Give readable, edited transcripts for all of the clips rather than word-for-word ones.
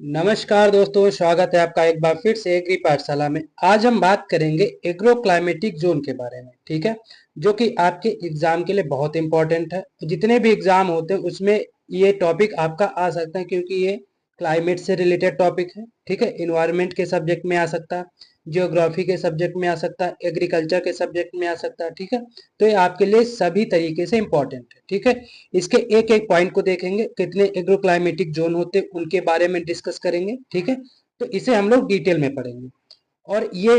नमस्कार दोस्तों, स्वागत है आपका एक बार फिर से एग्री पाठशाला में। आज हम बात करेंगे एग्रो क्लाइमेटिक जोन के बारे में, ठीक है, जो कि आपके एग्जाम के लिए बहुत इंपॉर्टेंट है। जितने भी एग्जाम होते हैं उसमें ये टॉपिक आपका आ सकता है, क्योंकि ये क्लाइमेट से रिलेटेड टॉपिक है, ठीक है। इन्वायरमेंट के सब्जेक्ट में आ सकता है, जियोग्राफी के सब्जेक्ट में आ सकता है, एग्रीकल्चर के सब्जेक्ट में आ सकता है, ठीक है। तो ये आपके लिए सभी तरीके से इंपॉर्टेंट है, ठीक है। इसके एक एक पॉइंट को देखेंगे, कितने एग्रो क्लाइमेटिक जोन होते हैं उनके बारे में डिस्कस करेंगे, ठीक है। तो इसे हम लोग डिटेल में पढ़ेंगे। और ये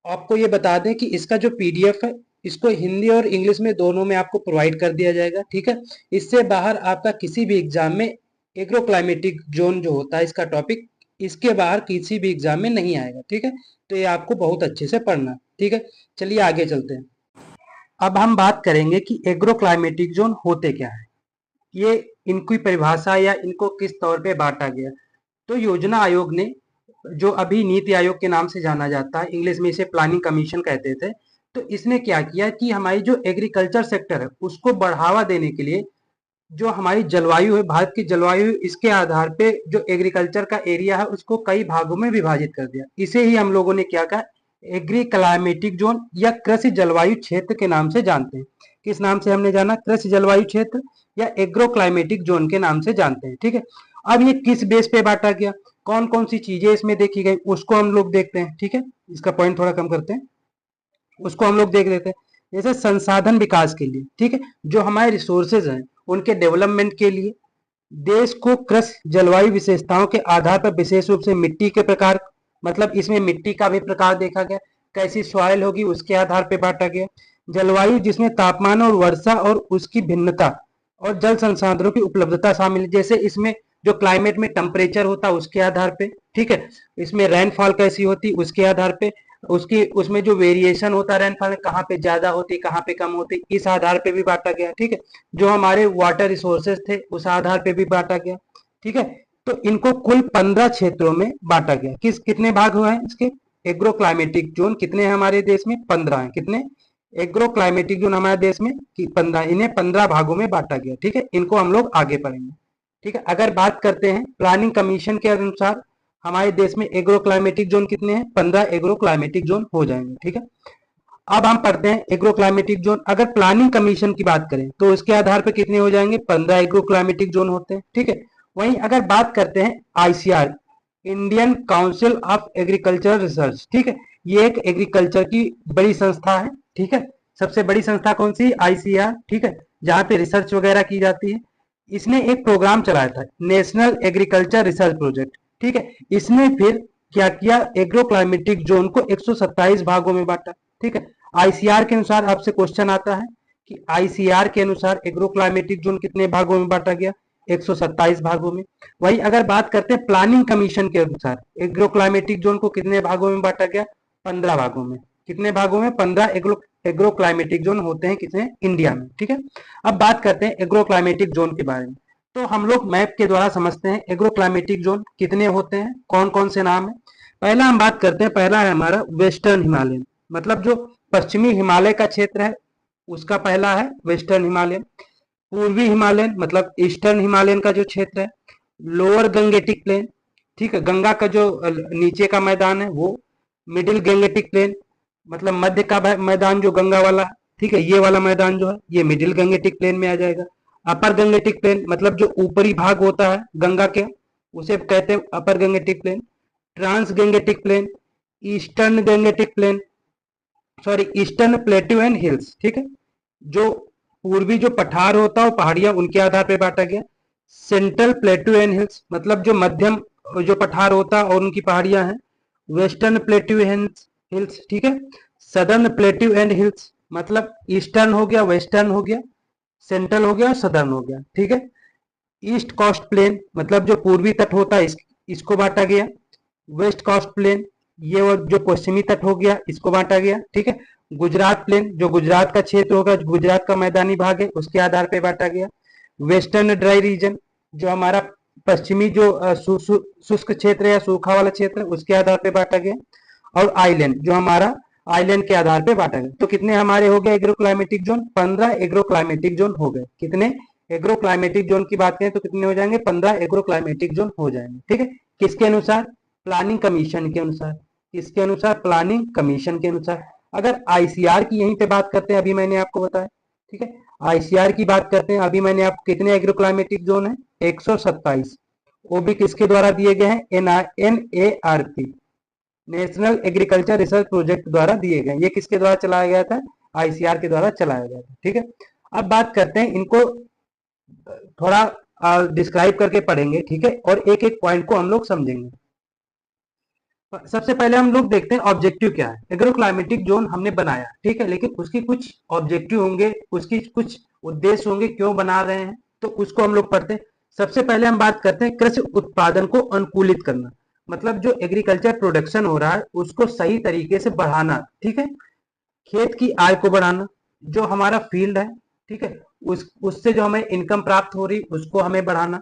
आपको ये बता दें कि इसका जो पीडीएफ है, इसको हिंदी और इंग्लिश में दोनों में आपको प्रोवाइड कर दिया जाएगा, ठीक है। इससे बाहर आपका किसी भी एग्जाम में एग्रो क्लाइमेटिक जोन जो होता है इसका टॉपिक, इसके बाहर किसी भी एग्जाम में नहीं आएगा, ठीक है। तो ये आपको बहुत अच्छे से पढ़ना, ठीक है। चलिए आगे चलते हैं। अब हम बात करेंगे कि एग्रो क्लाइमेटिक जोन होते क्या है, ये इनकी परिभाषा या इनको किस तौर पे बांटा गया। तो योजना आयोग ने, जो अभी नीति आयोग के नाम से जाना जाता है, इंग्लिश में इसे प्लानिंग कमीशन कहते थे, तो इसने क्या किया कि हमारी जो एग्रीकल्चर सेक्टर है उसको बढ़ावा देने के लिए, जो हमारी जलवायु है, भारत की जलवायु, इसके आधार पे जो एग्रीकल्चर का एरिया है उसको कई भागों में विभाजित कर दिया। इसे ही हम लोगों ने क्या कहा, एग्री क्लाइमेटिक जोन या कृषि जलवायु क्षेत्र के नाम से जानते हैं। किस नाम से हमने जाना, कृषि जलवायु क्षेत्र या एग्रो क्लाइमेटिक जोन के नाम से जानते हैं, ठीक है। अब ये किस बेस पे बांटा गया, कौन कौन सी चीजें इसमें देखी गई, उसको हम लोग देखते हैं, ठीक है। इसका पॉइंट थोड़ा कम करते हैं, उसको हम लोग देख लेते हैं। जैसे संसाधन विकास के लिए, ठीक है, जो हमारे रिसोर्सेज हैं उनके डेवलपमेंट के लिए, देश को कृषि जलवायु विशेषताओं के आधार पर विशेष रूप से मिट्टी के प्रकार, मतलब इसमें मिट्टी का भी प्रकार देखा गया, कैसी सॉइल होगी उसके आधार पर बांटा गया। जलवायु जिसमें तापमान और वर्षा और उसकी भिन्नता और जल संसाधनों की उपलब्धता शामिल है, जैसे इसमें जो क्लाइमेट में टेम्परेचर होता है उसके आधार पे, ठीक है। इसमें रेनफॉल कैसी होती उसके आधार पे, उसकी उसमें जो वेरिएशन होता है रेनफॉल, कहाँ पे ज्यादा होती कहाँ पे कम होती, इस आधार पे भी बांटा गया, ठीक है। जो हमारे वाटर रिसोर्सेज थे उस आधार पे भी बांटा गया, ठीक है। तो इनको कुल 15 क्षेत्रों में बांटा गया। कितने भाग हुए हैं इसके, एग्रो क्लाइमेटिक जोन कितने हैं हमारे देश में, 15 हैं। कितने एग्रो क्लाइमेटिक जोन हमारे देश में, 15, इन्हें 15 भागों में बांटा गया, ठीक है। इनको हम लोग आगे पढ़ेंगे, ठीक है। अगर बात करते हैं प्लानिंग कमीशन के अनुसार हमारे देश में एग्रो क्लाइमेटिक जोन कितने हैं, 15 एग्रो क्लाइमेटिक जोन हो जाएंगे, ठीक है। अब हम पढ़ते हैं एग्रो क्लाइमेटिक जोन। अगर प्लानिंग कमीशन की बात करें तो उसके आधार पर कितने हो जाएंगे, 15 एग्रो क्लाइमेटिक जोन होते हैं, ठीक है। वहीं अगर बात करते हैं ICR, Indian council of agriculture research, ठीक है, ये एक एग्रीकल्चर की बड़ी संस्था है, ठीक है। सबसे बड़ी संस्था कौन सी, आईसीआर, ठीक है, जहां पे रिसर्च वगैरह की जाती है। इसने एक प्रोग्राम चलाया था, नेशनल एग्रीकल्चर रिसर्च प्रोजेक्ट, ठीक है। इसने फिर क्या किया, एग्रो क्लाइमेटिक जोन को 127 भागों में बांटा, ठीक है। आईसीआर के अनुसार आपसे क्वेश्चन आता है कि आईसीआर के अनुसार एग्रो क्लाइमेटिक जोन कितने भागों में बांटा गया, 127 भागों में। वही अगर बात करते हैं प्लानिंग कमीशन के अनुसार एग्रो क्लाइमेटिक जोन को कितने भागों में बांटा गया, 15 भागों में। कितने भागों में, 15 एग्रो क्लाइमेटिक जोन होते हैं कितने, इंडिया में, ठीक है। अब बात करते हैं एग्रो क्लाइमेटिक जोन के बारे में। तो हम लोग मैप के द्वारा समझते हैं एग्रो क्लाइमेटिक जोन कितने होते हैं, कौन कौन से नाम है। पहला हम बात करते हैं, पहला है हमारा वेस्टर्न हिमालयन, मतलब जो पश्चिमी हिमालय का क्षेत्र है उसका पहला है वेस्टर्न हिमालयन। पूर्वी हिमालयन मतलब ईस्टर्न हिमालयन का जो क्षेत्र है। लोअर गंगेटिक प्लेन, ठीक है, गंगा का जो नीचे का मैदान है वो। मिडिल गंगेटिक प्लेन मतलब मध्य का मैदान जो गंगा वाला, ठीक है, ये वाला मैदान जो है ये मिडिल गंगेटिक प्लेन में आ जाएगा। अपर गंगेटिक प्लेन मतलब जो ऊपरी भाग होता है गंगा के, उसे कहते हैं upper Gangetic plain. Trans Gangetic plain, eastern Gangetic plain, sorry eastern plateau and hills, ठीक है, जो पूर्वी जो पठार होता है पहाड़ियां उनके आधार पर बांटा गया। सेंट्रल प्लेट्यू एंड हिल्स मतलब जो मध्यम जो पठार होता है और उनकी पहाड़ियां हैं, वेस्टर्न प्लेट्यू हिल्स, ठीक है। सदर्न प्लेट्यू एंड हिल्स मतलब ईस्टर्न हो गया, वेस्टर्न हो गया, सेंट्रल हो गया और सदर्न हो गया, ठीक है। ईस्ट कोस्ट प्लेन मतलब जो पूर्वी तट होता है इसको बांटा गया। वेस्ट कोस्ट प्लेन ये जो पश्चिमी तट हो गया इसको बांटा गया, ठीक है। गुजरात प्लेन जो गुजरात का क्षेत्र होगा, गुजरात का मैदानी भाग है, उसके आधार पे बांटा गया। वेस्टर्न ड्राई रीजन जो हमारा पश्चिमी जो शुष्क क्षेत्र या सूखा वाला क्षेत्र है उसके आधार पे बांटा गया। और आइलैंड जो हमारा आइलैंड के आधार पे बांटा गया। तो कितने हमारे हो गए agro climatic zone, 15 agro climatic zone हो गए। कितने एग्रो क्लाइमेटिक जोन की बात करें तो कितने हो जाएंगे, 15 एग्रो क्लाइमेटिक जोन हो जाएंगे, ठीक है। किसके अनुसार? प्लानिंग कमीशन के अनुसार। किसके अनुसार? प्लानिंग कमीशन के अनुसार। अगर आईसीआर की यहीं पे बात करते हैं, अभी मैंने आपको बताया, ठीक है, आईसीआर की बात करते हैं, अभी मैंने आपको कितने एग्रो क्लाइमेटिक जोन है? 127। वो भी किसके द्वारा दिए गए हैं? NARP, national agriculture research project द्वारा दिए गए। ये किसके द्वारा चलाया गया था? आईसीआर के द्वारा चलाया गया था, ठीक है। अब बात करते हैं, इनको थोड़ा डिस्क्राइब करके पढ़ेंगे, ठीक है, और एक एक पॉइंट को हम लोग समझेंगे। सबसे पहले हम लोग देखते हैं ऑब्जेक्टिव क्या है। एग्रो क्लाइमेटिक जोन हमने बनाया, ठीक है, लेकिन उसकी कुछ ऑब्जेक्टिव होंगे, उसकी कुछ उद्देश्य होंगे, क्यों बना रहे हैं, तो उसको हम लोग पढ़ते हैं। सबसे पहले हम बात करते हैं कृषि उत्पादन को अनुकूलित करना, मतलब जो एग्रीकल्चर प्रोडक्शन हो रहा है उसको सही तरीके से बढ़ाना, ठीक है। खेत की आय को बढ़ाना, जो हमारा फील्ड है, ठीक है, उससे जो हमें इनकम प्राप्त हो रही उसको हमें बढ़ाना।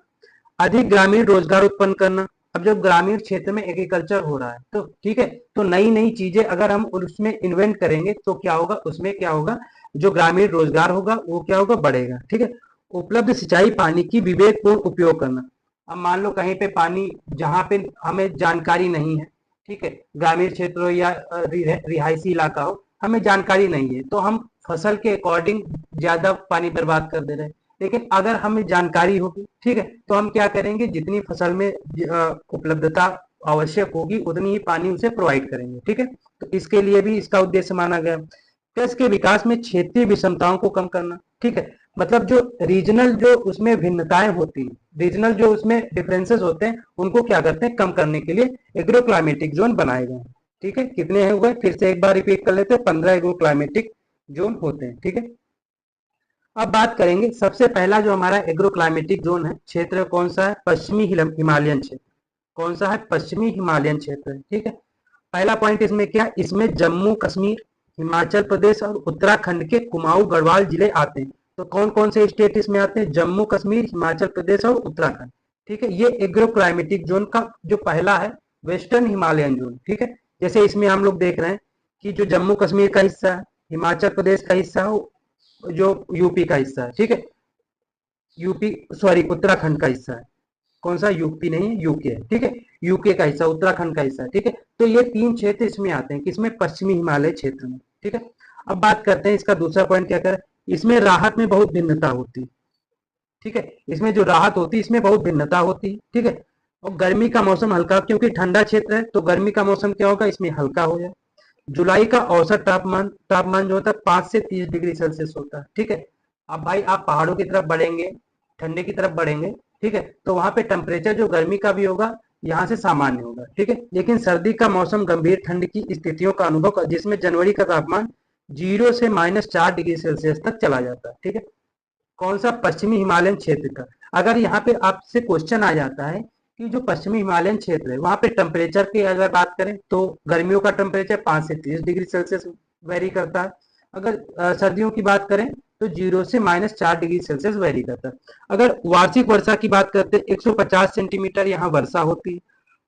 अधिक ग्रामीण रोजगार उत्पन्न करना। अब जब ग्रामीण क्षेत्र में एग्रीकल्चर हो रहा है तो ठीक है, तो नई नई चीजें अगर हम उसमें इन्वेंट करेंगे तो क्या होगा? उसमें क्या होगा? जो ग्रामीण रोजगार होगा वो क्या होगा? बढ़ेगा, ठीक है। उपलब्ध सिंचाई पानी की विवेकपूर्ण उपयोग करना। अब मान लो कहीं पे पानी, जहाँ पे हमें जानकारी नहीं है, ठीक है, ग्रामीण क्षेत्र हो या रिहायशी इलाका हो, हमें जानकारी नहीं है, तो हम फसल के अकॉर्डिंग ज्यादा पानी बर्बाद कर दे रहे हैं। लेकिन अगर हमें जानकारी होगी, ठीक है, तो हम क्या करेंगे? जितनी फसल में उपलब्धता आवश्यक होगी उतनी ही पानी उसे प्रोवाइड करेंगे, ठीक है। तो इसके लिए भी इसका उद्देश्य माना गया। कृषि के विकास में क्षेत्रीय विषमताओं को कम करना, ठीक है, मतलब जो रीजनल, जो उसमें भिन्नताएं होती हैं, रीजनल जो उसमें डिफरेंसेस होते हैं, उनको क्या करते हैं? कम करने के लिए एग्रो क्लाइमेटिक जोन बनाए गए हैं, ठीक है। कितने हो गए? फिर से एक बार रिपीट कर लेते हैं, 15 एग्रो क्लाइमेटिक जोन होते हैं, ठीक है। अब बात करेंगे, सबसे पहला जो हमारा एग्रो क्लाइमेटिक जोन है, क्षेत्र कौन सा है? पश्चिमी हिमालयन क्षेत्र। कौन सा है? पश्चिमी हिमालयन क्षेत्र है, ठीक है। पहला पॉइंट इसमें क्या? इसमें जम्मू कश्मीर, हिमाचल प्रदेश और उत्तराखंड के कुमाऊं गढ़वाल जिले आते हैं। तो कौन कौन से स्टेट इसमें आते हैं? जम्मू कश्मीर, हिमाचल प्रदेश और उत्तराखंड, ठीक है। ये एग्रो क्लाइमेटिक जोन का जो पहला है, वेस्टर्न हिमालयन जोन, ठीक है। जैसे इसमें हम लोग देख रहे हैं कि जो जम्मू कश्मीर का हिस्सा है, हिमाचल प्रदेश का हिस्सा है, जो यूपी का हिस्सा है, ठीक है, यूपी, सॉरी, उत्तराखंड का हिस्सा है। कौन सा? यूपी नहीं है, यूके है, ठीक है। यूके का हिस्सा, उत्तराखंड का हिस्सा है, ठीक है। तो ये तीन क्षेत्र इसमें आते हैं, किसमें? पश्चिमी हिमालय क्षेत्र में, ठीक है। अब बात करते हैं इसका दूसरा पॉइंट क्या करें। इसमें राहत में बहुत भिन्नता होती है, ठीक है। इसमें जो राहत होती है इसमें बहुत भिन्नता होती है, ठीक है। और गर्मी का मौसम हल्का, क्योंकि ठंडा क्षेत्र है तो गर्मी का मौसम क्या होगा? इसमें हल्का हो जाए। जुलाई का औसत तापमान तापमान जो होता है 5 से 30 डिग्री सेल्सियस होता है, ठीक है। अब भाई आप पहाड़ों की तरफ बढ़ेंगे, ठंडे की तरफ बढ़ेंगे, ठीक है, तो वहां पे टेम्परेचर जो गर्मी का भी होगा यहाँ से सामान्य होगा, ठीक है। लेकिन सर्दी का मौसम गंभीर ठंड की स्थितियों का अनुभव कर, जिसमें जनवरी का तापमान 0 से -4 डिग्री सेल्सियस तक चला जाता है, ठीक है। कौन सा? पश्चिमी हिमालयन क्षेत्र का। अगर यहाँ पे आपसे क्वेश्चन आ जाता है कि जो पश्चिमी हिमालयन क्षेत्र है वहां पे टेम्परेचर की अगर बात करें तो गर्मियों का टेम्परेचर 5 से 30 डिग्री सेल्सियस वेरी करता है। अगर सर्दियों की बात करें तो 0 से -4 डिग्री सेल्सियस वेरी करता है। अगर वार्षिक वर्षा की बात करते हैं 150 सेंटीमीटर यहाँ वर्षा होती है।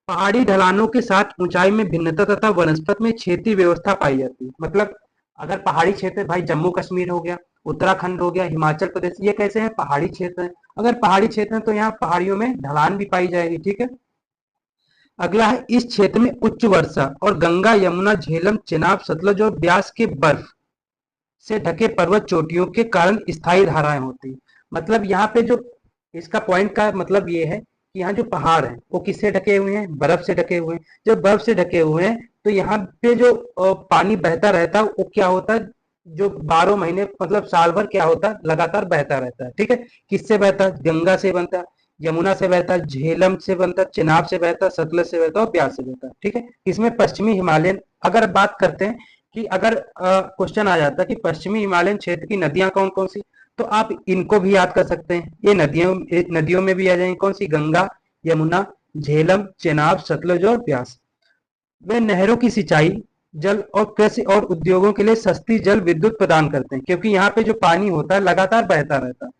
पहाड़ी ढलानों के साथ ऊंचाई में भिन्नता तथा वनस्पति में क्षेत्रीय व्यवस्था पाई जाती है। मतलब अगर पहाड़ी क्षेत्र, भाई जम्मू कश्मीर हो गया, उत्तराखंड हो गया, हिमाचल प्रदेश, ये कैसे है? पहाड़ी क्षेत्र है। अगर पहाड़ी क्षेत्र है तो यहाँ पहाड़ियों में ढलान भी पाई जाएगी, ठीक है। अगला है, इस क्षेत्र में उच्च वर्षा और गंगा, यमुना, झेलम, चेनाब, सतलज और ब्यास के बर्फ से ढके पर्वत चोटियों के कारण स्थायी धाराएं होती। मतलब यहाँ पे जो इसका पॉइंट का मतलब ये है कि यहाँ जो पहाड़ है वो किससे ढके हुए हैं? बर्फ से ढके हुए हैं। जब बर्फ से ढके हुए हैं तो यहाँ पे जो पानी बहता रहता है वो क्या होता है? जो 12 महीने, मतलब साल भर क्या होता है? लगातार बहता रहता है, ठीक है। किससे बहता है? गंगा से बनता है, यमुना से बहता है, झेलम से बनता है, चेनाब से बहता है, सतलज से बहता है और ब्यास से बहता है, ठीक है। इसमें पश्चिमी हिमालयन, अगर बात करते हैं कि अगर क्वेश्चन आ जाता है कि पश्चिमी हिमालयन क्षेत्र की नदियां कौन कौन सी, तो आप इनको भी याद कर सकते हैं। ये नदियों में भी आ जाएंगी, कौन सी? गंगा, यमुना, झेलम, चेनाब, सतलज और ब्यास। वे नहरों की सिंचाई, जल और कृषि और उद्योगों के लिए सस्ती जल विद्युत प्रदान करते हैं, क्योंकि यहाँ पे जो पानी होता है लगातार बहता रहता है।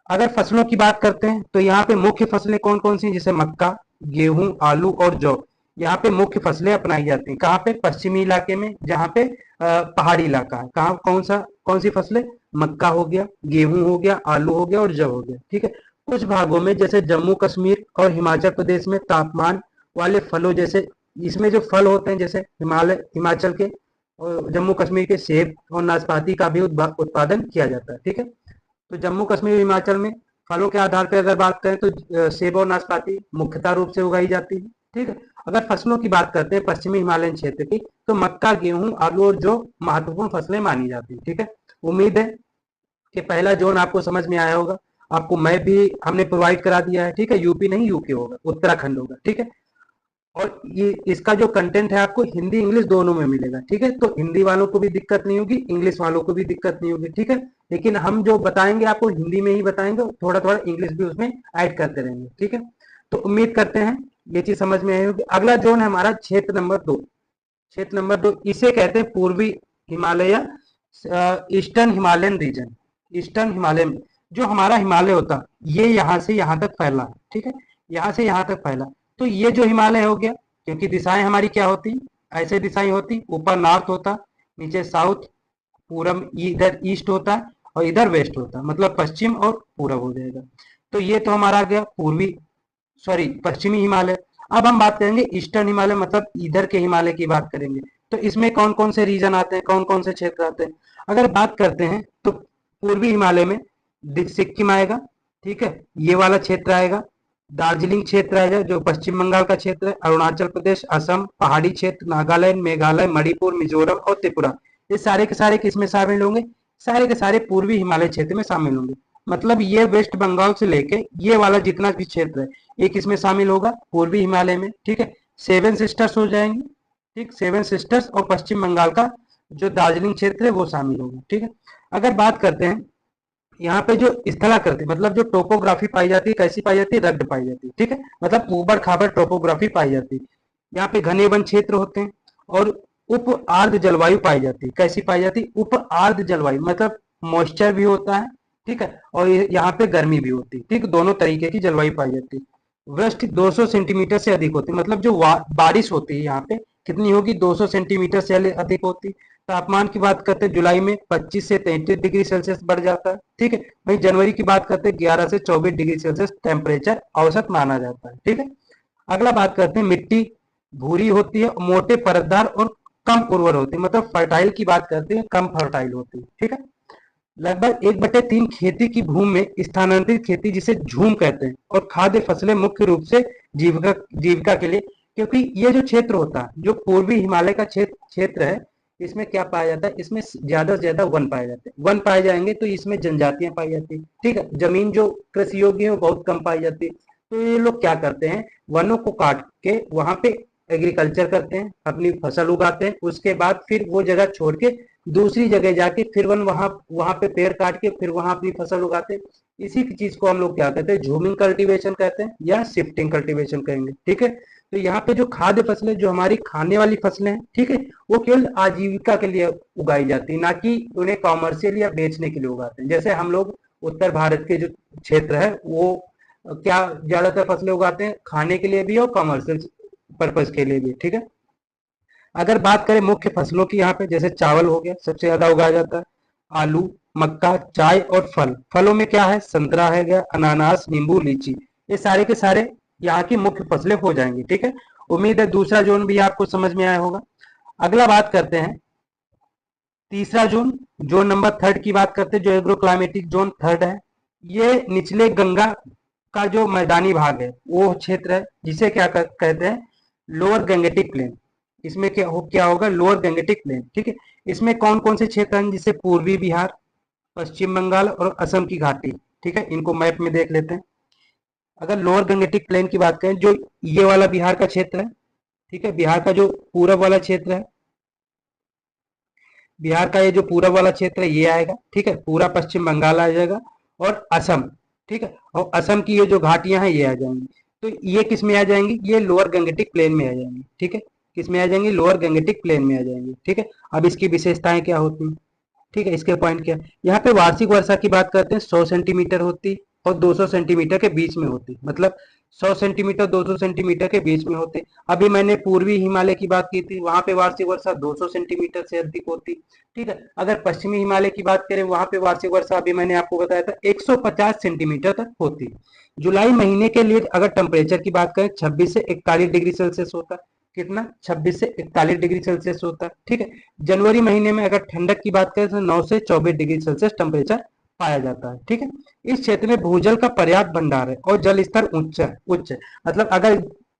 अगर फसलों की बात करते हैं तो यहाँ पे मुख्य फसलें कौन कौन सी? जैसे मक्का, गेहूं, आलू और जौ, यहाँ पे मुख्य फसलें अपनाई जाती हैं। कहाँ पे? पश्चिमी इलाके में, जहाँ पे पहाड़ी इलाका है। कहाँ? कौन सी फसलें? मक्का हो गया, गेहूं हो गया, आलू हो गया और जौ हो गया, ठीक है। कुछ भागों में जैसे जम्मू कश्मीर और हिमाचल प्रदेश में तापमान वाले फलों जैसे, इसमें जो फल होते हैं जैसे हिमाचल के और जम्मू कश्मीर के सेब और नाशपाती का भी उत्पादन किया जाता है। ठीक है, तो जम्मू कश्मीर हिमाचल में फलों के आधार पर अगर बात करें तो सेब और नाशपाती मुख्यतः रूप से उगाई जाती है। ठीक है, अगर फसलों की बात करते हैं पश्चिमी हिमालयन क्षेत्र की, तो मक्का, गेहूं, आलू और जो महत्वपूर्ण फसलें मानी जाती है। ठीक है, उम्मीद है कि पहला जोन आपको समझ में आया होगा। आपको मैप भी हमने प्रोवाइड करा दिया है। ठीक है, यूपी नहीं यूके होगा, उत्तराखंड होगा। ठीक है, और ये इसका जो कंटेंट है आपको हिंदी इंग्लिश दोनों में मिलेगा। ठीक है, तो हिंदी वालों को भी दिक्कत नहीं होगी, इंग्लिश वालों को भी दिक्कत नहीं होगी। ठीक है, लेकिन हम जो बताएंगे आपको हिंदी में ही बताएंगे, थोड़ा थोड़ा इंग्लिश भी उसमें ऐड करते रहेंगे। ठीक है, तो उम्मीद करते हैं ये चीज समझ में आई होगी। अगला जोन है हमारा क्षेत्र नंबर 2। क्षेत्र नंबर 2 इसे कहते हैं पूर्वी Himalaya, eastern Himalayan region. Eastern Himalayan, जो हमारा हिमालय होता ये यहाँ से यहाँ तक फैला है। ठीक है, यहाँ से यहाँ तक फैला, तो ये जो हिमालय हो गया, क्योंकि दिशाएं हमारी क्या होती, ऐसे दिशाएं होती, ऊपर नॉर्थ होता, नीचे साउथ, पूरब इधर ईस्ट होता है और इधर वेस्ट होता है, मतलब पश्चिम और पूरब हो जाएगा। तो ये तो हमारा आ गया पूर्वी, सॉरी पश्चिमी हिमालय। अब हम बात करेंगे ईस्टर्न हिमालय, मतलब इधर के हिमालय की बात करेंगे। तो इसमें कौन कौन से रीजन आते हैं, कौन कौन से क्षेत्र आते हैं। अगर बात करते हैं तो पूर्वी हिमालय में सिक्किम आएगा। ठीक है, ये वाला क्षेत्र आएगा। दार्जिलिंग क्षेत्र आएगा जो पश्चिम बंगाल का क्षेत्र है। अरुणाचल प्रदेश, असम, पहाड़ी क्षेत्र, नागालैंड, मेघालय, मणिपुर, मिजोरम और त्रिपुरा, ये सारे के सारे किसमें शामिल होंगे, सारे के सारे पूर्वी हिमालय क्षेत्र में शामिल होंगे। मतलब ये वेस्ट बंगाल से लेके ये वाला जितना भी क्षेत्र है ये किसमें शामिल होगा, पूर्वी हिमालय में। ठीक है, सेवन सिस्टर्स हो जाएंगे। ठीक, सेवन सिस्टर्स और पश्चिम बंगाल का जो दार्जिलिंग क्षेत्र है वो शामिल होगा। ठीक है, अगर बात करते हैं यहाँ पे जो स्थलाकृति, मतलब जो टोपोग्राफी पाई जाती है, कैसी पाई जाती है, रग्ड पाई जाती है। ठीक है, मतलब ऊबड़ खाबड़ टोपोग्राफी पाई जाती है। यहाँ पे घने वन क्षेत्र होते हैं और उप आर्द्र जलवायु पाई जाती है। कैसी पाई जाती है, उप आर्द्र जलवायु, मतलब मॉइस्चर भी होता है। ठीक है, और यहाँ पे गर्मी भी होती है। ठीक, दोनों तरीके की जलवायु पाई जाती है। वृष्टि 200 सेंटीमीटर से अधिक होती है, मतलब जो बारिश होती है यहाँ पे कितनी होगी, 200 सेंटीमीटर से अधिक होती है। तापमान की बात करते हैं जुलाई में 25 से 33 डिग्री सेल्सियस बढ़ जाता है। ठीक है, वही जनवरी की बात करते हैं 11 से 24 डिग्री सेल्सियस टेम्परेचर औसत माना जाता है। ठीक है, अगला बात करते हैं मिट्टी भूरी होती है, मोटे परतदार और कम उर्वर होती है, मतलब फर्टाइल की बात करते हैं, कम फर्टाइल होती है। ठीक है, लगभग 1/3 खेती की भूमि में स्थानांतरित खेती जिसे झूम कहते हैं, और खाद्य फसलें मुख्य रूप से जीविका जीविका के लिए। क्योंकि ये जो क्षेत्र होता है, जो पूर्वी हिमालय का क्षेत्र है, इसमें क्या पाया जाता है, इसमें ज्यादा से ज्यादा वन पाए जाते हैं। वन पाए जाएंगे तो इसमें जनजातियां पाई जाती है। ठीक है, जमीन जो कृषि योग्य है वो बहुत कम पाई जाती है। तो ये लोग क्या करते हैं, वनों को काट के वहां पे एग्रीकल्चर करते हैं, अपनी फसल उगाते हैं, उसके बाद फिर वो जगह छोड़ के दूसरी जगह जाके फिर वहां वहां पे पेड़ काट के फिर वहां अपनी फसल उगाते हैं। इसी की चीज को हम लोग क्या कहते हैं, झूमिंग कल्टीवेशन कहते हैं या शिफ्टिंग कल्टीवेशन कहेंगे। ठीक है, तो यहाँ पे जो खाद्य फसलें, जो हमारी खाने वाली फसलें हैं, ठीक है, वो केवल आजीविका के लिए उगाई जाती है, ना कि उन्हें कॉमर्शियल या बेचने के लिए उगाते हैं। जैसे हम लोग उत्तर भारत के जो क्षेत्र है वो क्या ज्यादातर फसलें उगाते हैं, खाने के लिए भी और कॉमर्शियल पर्पज के लिए भी। ठीक है, अगर बात करें मुख्य फसलों की, यहाँ पे जैसे चावल हो गया, सबसे ज्यादा उगाया जाता है, आलू, मक्का, चाय और फल। फलों में क्या है, संतरा है गया, अनानास, नींबू, लीची, ये सारे के सारे यहाँ की मुख्य फसलें हो जाएंगी। ठीक है, उम्मीद है दूसरा जोन भी आपको समझ में आया होगा। अगला बात करते हैं तीसरा जोन, जोन नंबर 3 की बात करते हैं, जो एग्रो क्लाइमेटिक जोन 3 है। ये निचले गंगा का जो मैदानी भाग है वो क्षेत्र है, जिसे क्या कहते हैं, लोअर गंगेटिक प्लेन। इसमें क्या होगा, लोअर गंगेटिक प्लेन। ठीक है, इसमें कौन कौन से क्षेत्र हैं, जिसे पूर्वी बिहार, पश्चिम बंगाल और असम की घाटी। ठीक है, इनको मैप में देख लेते हैं। अगर लोअर गंगेटिक प्लेन की बात करें, जो ये वाला बिहार का क्षेत्र है, ठीक है, बिहार का जो पूरब वाला क्षेत्र है, बिहार का ये जो पूरब वाला क्षेत्र है ये आएगा। ठीक है, पूरा पश्चिम बंगाल आ जाएगा और असम। ठीक है, और असम की ये जो घाटियां हैं ये आ जाएंगी। तो ये किस में आ जाएंगी, ये लोअर गंगेटिक प्लेन में आ जाएंगी। ठीक है, किस में आ जाएंगी, लोअर गंगेटिक प्लेन में आ जाएंगी। ठीक है, अब इसकी विशेषताएं क्या होती हैं, ठीक है, इसके पॉइंट क्या, यहाँ पे वार्षिक वर्षा की बात करते हैं 100 सेंटीमीटर होती और 200 सेंटीमीटर के बीच में होती, मतलब 100 सेंटीमीटर 200 सेंटीमीटर के बीच में होते। अभी मैंने पूर्वी हिमालय की बात की थी, वहां पे वार्षिक वर्षा 200 सेंटीमीटर से अधिक होती। ठीक है, अगर पश्चिमी हिमालय की बात करें वहां पे वार्षिक वर्षा अभी मैंने आपको बताया था 150 सेंटीमीटर तक होती। जुलाई महीने के लिए अगर टेम्परेचर की बात करें 26 से 41 डिग्री सेल्सियस होता। कितना? 26 से 41 डिग्री सेल्सियस होता। ठीक है, जनवरी महीने में अगर ठंडक की बात करें तो 9 से 24 डिग्री सेल्सियस टेम्परेचर पाया जाता है। ठीक है, इस क्षेत्र में भूजल का पर्याप्त भंडार है और जल स्तर उच्च है। मतलब अगर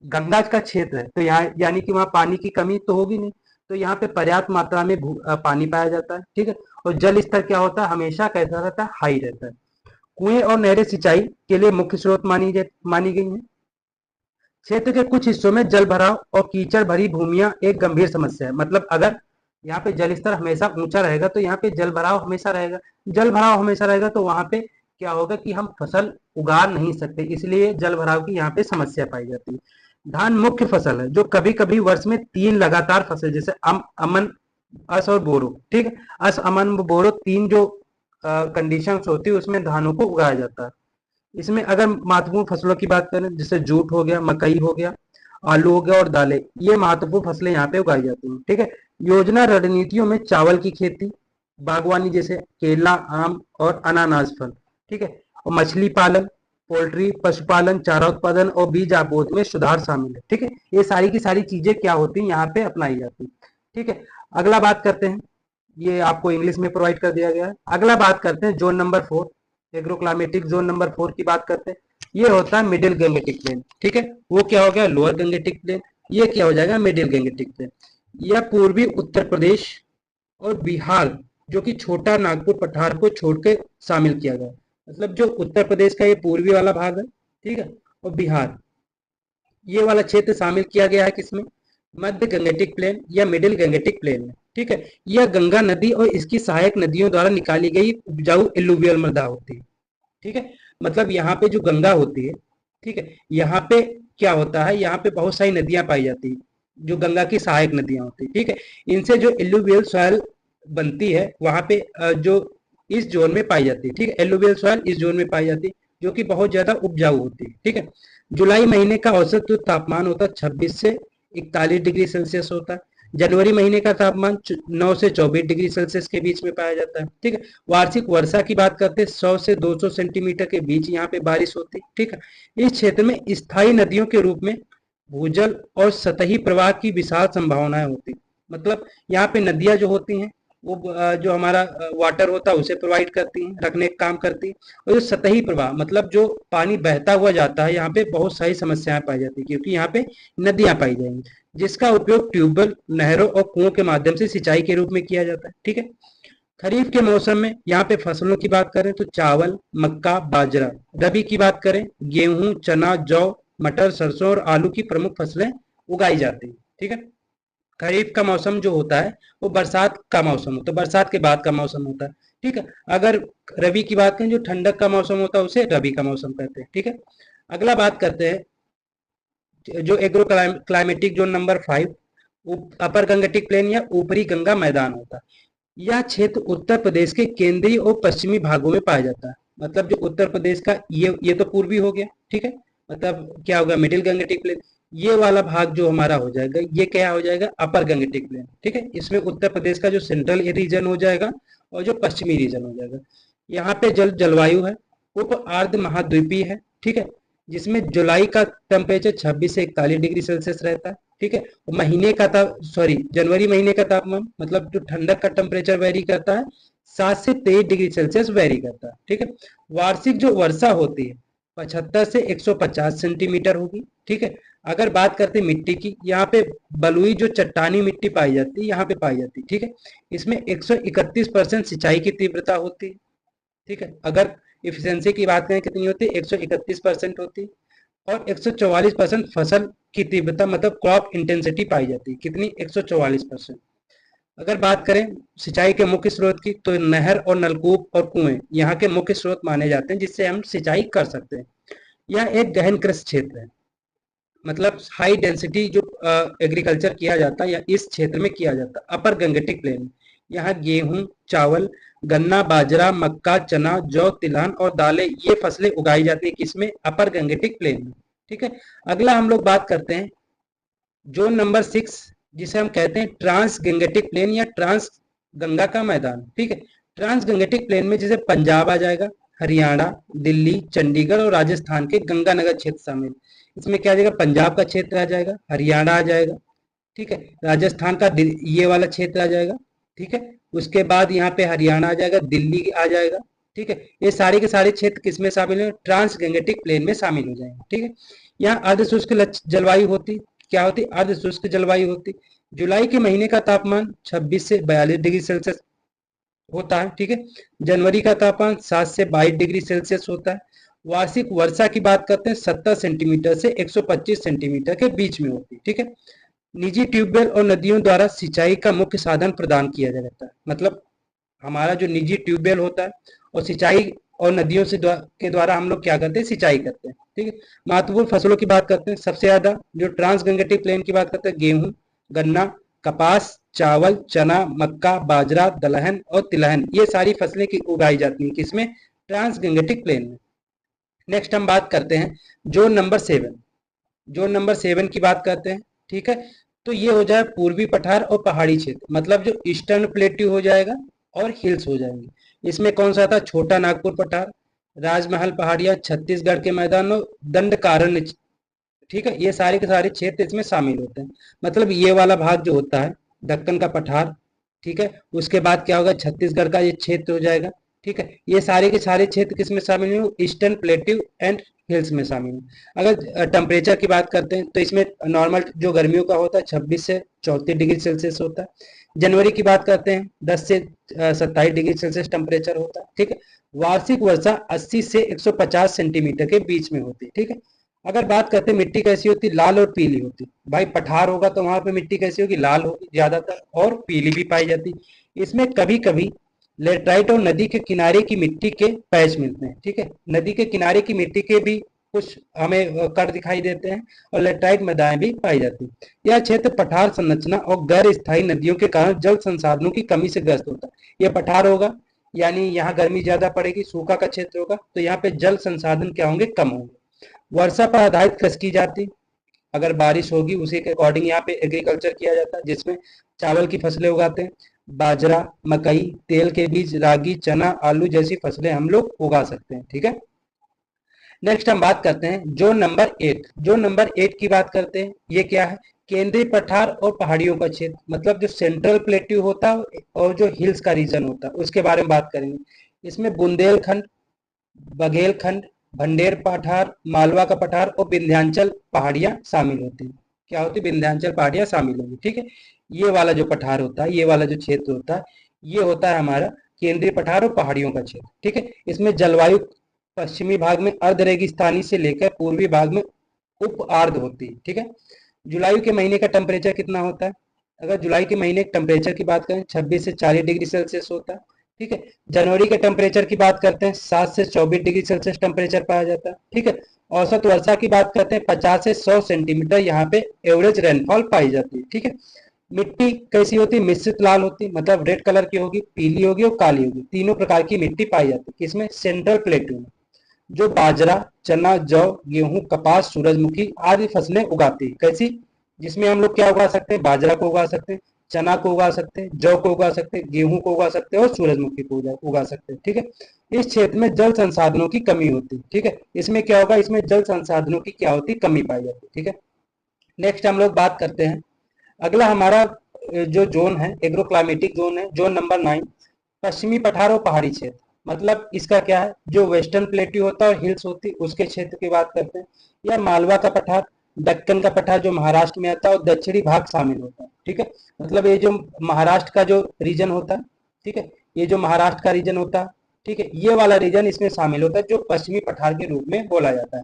गंगा का क्षेत्र है तो यहाँ यानी कि वहाँ पानी की कमी तो होगी नहीं, तो यहाँ पे पर्याप्त मात्रा में पानी पाया जाता है। ठीक है, और जल स्तर क्या होता है? हमेशा कैसा रहता है? हाई रहता है। कुएं और नहरें सिंचाई के लिए मुख्य स्रोत मानी गई हैं। क्षेत्र के कुछ हिस्सों में जल भराव और कीचड़ भरी भूमियां एक गंभीर समस्या है। मतलब अगर यहाँ पे जल स्तर हमेशा ऊंचा रहेगा तो यहाँ पे जल भराव हमेशा रहेगा। जल भराव हमेशा रहेगा तो वहां पे क्या होगा कि हम फसल उगा नहीं सकते, इसलिए जल भराव की यहाँ पे समस्या पाई जाती है। धान मुख्य फसल है जो कभी कभी वर्ष में 3 लगातार फसल जैसे अमन, अस और बोरो। ठीक है, अस, अमन, बोरो 3 जो कंडीशंस होती है उसमें धानों को उगाया जाता है। इसमें अगर महत्वपूर्ण फसलों की बात करें जैसे जूट हो गया, मकई हो गया, आलू हो गया और दालें, ये महत्वपूर्ण फसलें यहाँ पे उगाई जाती हैं। ठीक है, योजना रणनीतियों में चावल की खेती, बागवानी जैसे केला, आम और अनानास फल। ठीक है, और मछली पालन, पोल्ट्री, पशुपालन, चारा उत्पादन और बीज आपूर्ति में सुधार शामिल है। ठीक है, ये सारी की सारी चीजें क्या होती हैं? यहाँ पे अप्लाई जाती है। ठीक है, अगला बात करते हैं, ये आपको इंग्लिश में प्रोवाइड कर दिया गया है। अगला बात करते हैं zone number 4, agroclimatic zone number 4 की बात करते हैं। ये होता है मिडिल गंगेटिक प्लेन। ठीक है, वो क्या हो गया? Lower Gangetic plain. ये क्या हो जाएगा? Middle Gangetic plain. यह पूर्वी उत्तर प्रदेश और बिहार जो कि छोटा नागपुर पठार को छोड़ के शामिल किया गया। मतलब जो उत्तर प्रदेश का ये पूर्वी वाला भाग है, ठीक है, और बिहार, ये वाला क्षेत्र शामिल किया गया है किसमें? मध्य गंगेटिक प्लेन या मिडिल गंगेटिक प्लेन में। ठीक है, यह गंगा नदी और इसकी सहायक नदियों द्वारा निकाली गई उपजाऊ एलुवियल मृदा होती है। ठीक है, मतलब यहाँ पे जो गंगा होती है, ठीक है, यहाँ पे क्या होता है? यहाँ पे बहुत सारी नदियां पाई जाती है जो गंगा की सहायक नदियां होती है। ठीक है, इनसे जो एलुवियल सॉइल बनती है वहां पे जो इस जोन में पाई जाती है। ठीक है, एलुवियल सॉइल इस जोन में पाई जाती है जो कि बहुत ज्यादा उपजाऊ होती है। ठीक है, जुलाई महीने का औसत जो तापमान होता है 26 से 41 डिग्री सेल्सियस होता है। जनवरी महीने का तापमान 9 से 24 डिग्री सेल्सियस के बीच में पाया जाता है। ठीक है, वार्षिक वर्षा की बात करते हैं 100 से 200 सेंटीमीटर के बीच यहाँ पे बारिश होती है। ठीक है, इस क्षेत्र में स्थायी नदियों के रूप में भूजल और सतही प्रवाह की विशाल संभावनाएं होती। मतलब यहाँ पे नदियां जो होती हैं वो जो हमारा वाटर होता है उसे प्रोवाइड करती हैं, रखने का काम करती है। और जो सतही प्रवाह मतलब जो पानी बहता हुआ जाता है, यहाँ पे बहुत सारी समस्याएं पाई जाती है क्योंकि यहाँ पे नदियां पाई जाएंगी जिसका उपयोग ट्यूबवेल, नहरों और कुओं के माध्यम से सिंचाई के रूप में किया जाता है। ठीक है, खरीफ के मौसम में यहाँ पे फसलों की बात करें तो चावल, मक्का, बाजरा। रबी की बात करें गेहूं, चना, जौ, मटर, सरसों और आलू की प्रमुख फसलें उगाई जाती हैं। ठीक है, खरीफ का मौसम जो होता है वो बरसात का मौसम होता है, बरसात के बाद का मौसम होता है। ठीक है, अगर रबी की बात करें जो ठंडक का मौसम होता है उसे रबी का मौसम कहते हैं। ठीक है, अगला बात करते हैं जो एग्रो क्लाइमेटिक जोन नंबर 5, अपर गंगेटिक प्लेन या ऊपरी गंगा मैदान होता है। यह क्षेत्र उत्तर प्रदेश के केंद्रीय और पश्चिमी भागों में पाया जाता है। मतलब जो उत्तर प्रदेश का ये तो पूर्वी हो गया। ठीक है, मतलब क्या होगा? Middle Gangetic plain. ये वाला भाग जो हमारा हो जाएगा ये क्या हो जाएगा? अपर गंगेटिक प्लेन। ठीक है, इसमें उत्तर प्रदेश का जो सेंट्रल रीजन हो जाएगा और जो पश्चिमी रीजन हो जाएगा। यहाँ पे जलवायु है उप आर्द्र महाद्वीपीय है। ठीक है, जिसमें जुलाई का टेम्परेचर 26 से 41 डिग्री सेल्सियस रहता है। ठीक है, महीने का जनवरी महीने का तापमान मतलब जो ठंडक का टेम्परेचर वेरी करता है 7 से 23 डिग्री सेल्सियस वेरी करता है। ठीक है, वार्षिक जो वर्षा होती है 75 से 150 सेंटीमीटर होगी। ठीक है, अगर बात करते हैं मिट्टी की, यहाँ पे बलुई जो चट्टानी मिट्टी पाई जाती है यहाँ पे पाई जाती है। ठीक है, इसमें 131% सिंचाई की तीव्रता होती है। ठीक है, अगर इफिशियंसी की बात करें कितनी होती है? 131% होती है। और 144% फसल की तीव्रता मतलब क्रॉप इंटेंसिटी पाई जाती है। कितनी? 144%। अगर बात करें सिंचाई के मुख्य स्रोत की तो नहर और नलकूप और कुएं यहाँ के मुख्य स्रोत माने जाते हैं जिससे हम सिंचाई कर सकते हैं। यह एक गहन कृषि क्षेत्र है। मतलब हाई डेंसिटी जो एग्रीकल्चर किया जाता है या इस क्षेत्र में किया जाता है अपर गंगेटिक प्लेन में। यहाँ गेहूं, चावल, गन्ना, बाजरा, मक्का, चना, जौ, तिलहन और दालें ये फसलें उगाई जाती है किसमें? अपर गंगेटिक प्लेन में। ठीक है। अगला हम लोग बात करते हैं जोन नंबर 6, जिसे हम कहते हैं ट्रांस गंगेटिक प्लेन या ट्रांस गंगा का मैदान। ठीक है। ट्रांस गंगेटिक प्लेन में जैसे पंजाब आ जाएगा, हरियाणा, दिल्ली, चंडीगढ़ और राजस्थान के गंगानगर क्षेत्र शामिल। इसमें क्या आ जाएगा, पंजाब का क्षेत्र आ जाएगा, हरियाणा आ जाएगा, ठीक है, राजस्थान का ये वाला क्षेत्र आ जाएगा, ठीक है। उसके बाद यहाँ पे हरियाणा आ जाएगा, दिल्ली आ जाएगा, ठीक है। ये सारे के सारे क्षेत्र किसमें शामिल है, ट्रांस गंगेटिक प्लेन में शामिल हो जाएंगे, ठीक है। यहाँ अर्धशुष्क जलवायु होती, क्या होती, अर्धशुष्क जलवायु होती। जुलाई के महीने का तापमान 26 से 42 डिग्री सेल्सियस होता है, ठीक है। जनवरी का तापमान 7 से 22 डिग्री सेल्सियस होता है। वार्षिक वर्षा की बात करते हैं 70 सेंटीमीटर से 125 सेंटीमीटर के बीच में होती है, ठीक है। निजी ट्यूबवेल और नदियों द्वारा सिंचाई का मुख्य साधन प्रदान किया जाता है। मतलब हमारा जो निजी ट्यूबवेल होता है और सिंचाई और नदियों से के द्वारा हम लोग क्या करते हैं, सिंचाई करते हैं, ठीक है। महत्वपूर्ण फसलों की बात करते हैं, सबसे ज्यादा जो ट्रांस गंगेटिक प्लेन की बात करते हैं, गेहूं, गन्ना, कपास, चावल, चना, मक्का, बाजरा, दलहन और तिलहन, ये सारी फसलें की उगाई जाती हैं किसमें, ट्रांस गंगेटिक प्लेन में। नेक्स्ट हम बात करते हैं जोन नंबर 7। जोन नंबर 7 की बात करते हैं, ठीक है। तो ये हो जाए पूर्वी पठार और पहाड़ी क्षेत्र, मतलब जो ईस्टर्न प्लेट्यू हो जाएगा और हिल्स हो जाएंगे। इसमें कौन सा था, छोटा नागपुर पठार, राजमहल पहाड़ियां, छत्तीसगढ़ के मैदान और दंडकारण्य, ठीक है। ये सारे के सारे क्षेत्र इसमें शामिल होते हैं। मतलब ये वाला भाग जो होता है दक्कन का पठार, ठीक है। उसके बाद क्या होगा, छत्तीसगढ़ का ये क्षेत्र हो जाएगा, ठीक है। ये सारे के सारे क्षेत्र किसमें शामिल हैं, ईस्टर्न प्लेट्यू एंड हिल्स में शामिल हैं। अगर टेम्परेचर की बात करते हैं तो इसमें नॉर्मल जो गर्मियों का होता है 26 से 34 डिग्री सेल्सियस होता है। जनवरी की बात करते हैं 10 से 27 डिग्री सेल्सियस टेम्परेचर होता है, ठीक है। वार्षिक वर्षा 80 से 150 सेंटीमीटर के बीच में होती है, ठीक है। अगर बात करते हैं मिट्टी कैसी होती, लाल और पीली होती। भाई पठार होगा तो वहां पे मिट्टी कैसी होगी, लाल होगी ज्यादातर और पीली भी पाई जाती। इसमें कभी कभी लेटराइट और नदी के किनारे की मिट्टी के पैच मिलते हैं, ठीक है। नदी के किनारे की मिट्टी के भी कुछ हमें कण दिखाई देते हैं और लेटराइट मृदाएं भी पाई जाती है। यह क्षेत्र पठार संरचना और गैर स्थायी नदियों के कारण जल संसाधनों की कमी से ग्रस्त होता है। यह पठार होगा यानी यहाँ गर्मी ज्यादा पड़ेगी, सूखा का क्षेत्र होगा तो यहाँ पे जल संसाधन क्या होंगे, कम होंगे। वर्षा पर आधारित कृषि की जाती, अगर बारिश होगी उसी के अकॉर्डिंग यहाँ पे एग्रीकल्चर किया जाता है, जिसमें चावल की फसलें उगाते हैं, बाजरा, मकई, तेल के बीज, रागी, चना, आलू जैसी फसलें हम लोग उगा सकते हैं, ठीक है। नेक्स्ट हम बात करते हैं जोन नंबर 8। जोन नंबर 8 की बात करते हैं, ये क्या है, केंद्रीय पठार और पहाड़ियों का क्षेत्र, मतलब जो सेंट्रल प्लेट्यू होता है और जो हिल्स का रीजन होता है उसके बारे में बात करेंगे। इसमें बुंदेलखंड, बघेलखंड, भंडेर पठार, मालवा का पठार और विंध्याचल पहाड़ियां शामिल होती हैं। क्या होती है, विंध्याचल पहाड़ियां शामिल होंगी, ठीक है। ये वाला जो पठार होता है, ये वाला जो क्षेत्र होता है, ये होता है हमारा केंद्रीय पठार और पहाड़ियों का क्षेत्र, ठीक है। इसमें जलवायु पश्चिमी भाग में अर्ध रेगिस्तानी से लेकर पूर्वी भाग में उप आर्द्र होती है, ठीक है। जुलाई के महीने का टेम्परेचर कितना होता है, अगर जुलाई के महीने के टेम्परेचर की बात करें 26 से 40 डिग्री सेल्सियस होता है, ठीक है। जनवरी के टेम्परेचर की बात करते हैं 7 से 24 डिग्री सेल्सियस टेम्परेचर पाया जाता है, ठीक है। औसत वर्षा की बात करते हैं 50 से 100 सेंटीमीटर यहाँ पे एवरेज रेनफॉल पाई जाती है, ठीक है। मिट्टी कैसी होती है, मिश्रित लाल होती है, मतलब रेड कलर की होगी, पीली होगी और काली होगी, तीनों प्रकार की मिट्टी पाई जाती है किसमें, सेंट्रल प्लेटू में। जो बाजरा, चना, जौ, गेहूं, कपास, सूरजमुखी आदि फसलें उगाती है, कैसी, जिसमें हम लोग क्या उगा सकते हैं, बाजरा को उगा सकते हैं, चना को उगा सकते हैं, जौ को उगा सकते हैं, गेहूं को उगा सकते हैं और सूरजमुखी को उगा सकते हैं, ठीक है। इस क्षेत्र में जल संसाधनों की कमी होती है, ठीक है। इसमें क्या होगा, इसमें जल संसाधनों की क्या होती है, कमी पाई जाती है, ठीक है। नेक्स्ट हम लोग बात करते हैं, अगला हमारा जो जोन है एग्रो क्लाइमेटिक जोन है, जोन नंबर 9, पश्चिमी पठार और पहाड़ी क्षेत्र। मतलब इसका क्या है, जो वेस्टर्न प्लेट्यू होता है और हिल्स होती है उसके क्षेत्र की बात करते हैं। या मालवा का पठार, दक्कन का पठार जो महाराष्ट्र में आता है और दक्षिणी भाग शामिल होता है, ठीक है। मतलब ये जो महाराष्ट्र का जो रीजन होता है, ठीक है, ये जो महाराष्ट्र का रीजन होता है, ठीक है, ये वाला रीजन इसमें शामिल होता है जो पश्चिमी पठार के रूप में बोला जाता है।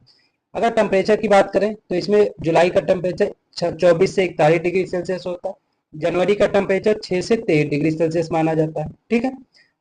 अगर टेम्परेचर की बात करें तो इसमें जुलाई का टेम्परेचर 24 से 41 डिग्री सेल्सियस होता है, जनवरी का टेम्परेचर 6 से 23 डिग्री सेल्सियस माना जाता है, ठीक है।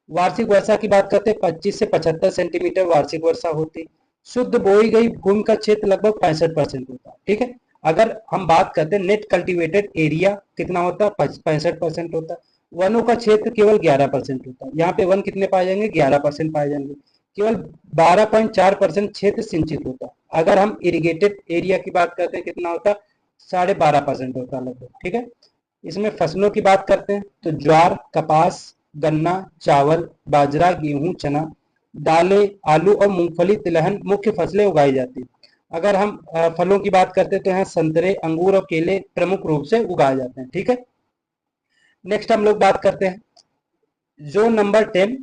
वार्षिक वर्षा की बात करते हैं 25 से 75 सेंटीमीटर वार्षिक वर्षा होती। शुद्ध बोई गई भूमि का क्षेत्र लगभग 65% होता है, ठीक है। अगर हम बात करते हैं नेट कल्टीवेटेड एरिया कितना होता है, 65% होता है। वनों का क्षेत्र केवल 11% होता है, यहाँ पे वन कितने पाए जाएंगे, 11% पाए जाएंगे। केवल 12.4% क्षेत्र सिंचित होता है। अगर हम इरिगेटेड एरिया की बात करते हैं कितना होता है, 12.5% होता है लगभग, ठीक है। इसमें फसलों की बात करते हैं तो ज्वार, कपास, गन्ना, चावल, बाजरा, गेहूं, चना, दालें, आलू और मूंगफली, तिलहन मुख्य फसलें उगाई जाती है। अगर हम फलों की बात करते हैं तो यहाँ संतरे, अंगूर और केले प्रमुख रूप से उगाए जाते हैं, ठीक है। नेक्स्ट हम लोग बात करते हैं जोन नंबर 10,